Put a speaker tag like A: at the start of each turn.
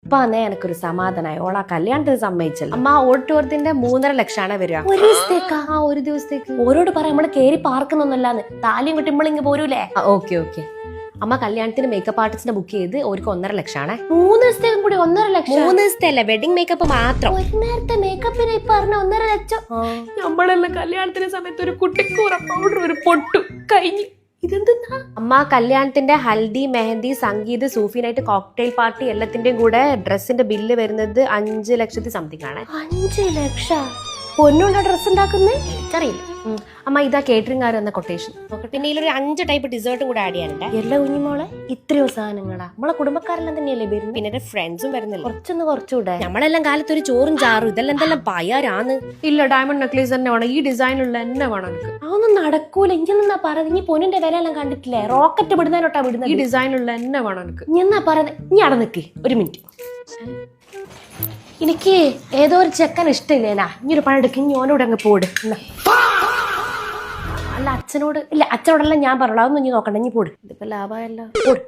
A: അപ്പൊ അന്നേ എനിക്കൊരു സമാധാനമായി. ഓളാ കല്യാണത്തിന് സമ്മതിച്ചല്ലോ. അമ്മ ഓഡിറ്റോറിയത്തിന്റെ 3.5 ലക്ഷമാണ് വരിക. ഒരു ദിവസത്തേക്കാ? ആ ഒരു ദിവസത്തേക്ക്. ഓരോട് പറയാം നമ്മള് കേറി പാർക്കുന്നൊന്നല്ലാന്ന്. താലിയും കിട്ടുമ്പോളിങ്ങ് പോരൂലേ? Okay okay. അമ്മ കല്യാണത്തിന് മേക്കപ്പ് ആർട്ടിസ്റ്റിനെ ബുക്ക് ചെയ്ത് അവർക്ക് 1.5 ലക്ഷമാണ്. 3 ദിവസത്തേക്കും കൂടി 1.5 ലക്ഷം? 3 ദിവസത്തെ അല്ല, വെഡിങ് മേക്കപ്പ് മാത്രം. ഒരു നേരത്തെ മേക്കപ്പിന് ഇപ്പൊ പറഞ്ഞ 1.5 ലക്ഷം. നമ്മളെല്ലാം കല്യാണത്തിന് സമയത്ത് ഒരു കുട്ടിക്കൂറ പൗഡർ ഒരു പൊട്ടു കഴിഞ്ഞു. ഇതെന്താ അമ്മ? കല്യാണത്തിന്റെ ഹൽദി, മെഹന്തി, സംഗീത്, സൂഫി നൈറ്റ്, കോക്ടെയിൽ പാർട്ടി എല്ലാത്തിന്റെയും കൂടെ ഡ്രസ്സിന്റെ ബില്ല് വരുന്നത് 5 ലക്ഷത്തി സംതിങ് ആണ്. 5 ലക്ഷം? പൊന്നുണ്ട ഡ്രസ് ഉണ്ടാക്കുന്നേ? എനിക്കറിയില്ല. അമ്മ ഇതാ കേറ്ററിംഗ് കാർ എന്ന കൊട്ടേഷൻ. പിന്നെ ഇതിലൊരു 5 ടൈപ്പ് ഡിസേർട്ടും കൂടെ ആഡ് ചെയ്യാനുണ്ട്. എല്ലാ കുഞ്ഞുമോളെ ഇത്രയോ സാധനങ്ങളാ? നമ്മളെ കുടുംബക്കാരെല്ലാം തന്നെയല്ലേ വരുന്നത്? പിന്നെ എന്റെ ഫ്രണ്ട്സും വരുന്നില്ല. കുറച്ചുകൂടെ. നമ്മളെല്ലാം കാലത്ത് ഒരു ചോറും ചാറും ഇതെല്ലാം എന്തെല്ലാം പയ്യാരാന്ന്. ഇല്ല, ഡയമണ്ട് നെക്ലേസ് തന്നെ വേണം, ഈ ഡിസൈനുള്ള തന്നെ വേണം എനിക്ക്. അതൊന്നും നടക്കൂല. ഇഞ്ഞെന്നാ പറയുന്നത്? ഇനി പൊന്നിന്റെ വില എല്ലാം കണ്ടിട്ടില്ലേ? റോക്കറ്റ് വിടുന്നതിനോട്ടാ വിടുന്നത്. ഈ ഡിസൈനുള്ള തന്നെ വേണം എനിക്ക്. ഇഞ്ഞെന്നാ പറയുന്നത്? ഇനി അവിടെ നിൽക്ക് ഒരു മിനിറ്റ്. എനിക്ക് ഏതോ ഒരു ചെക്കൻ ഇഷ്ടമില്ലേനാ. ഇനി ഒരു പണം എടുക്കും, ഓനോട് അങ്ങ് പോട്. അല്ല അച്ഛനോട്. ഇല്ല, അച്ഛനോടല്ല ഞാൻ പറഞ്ഞോളൂ. അതൊന്നും ഇനി നോക്കണ്ട, ഇനി പോട്. ഇതിപ്പോ ലാഭമല്ല. പോട്.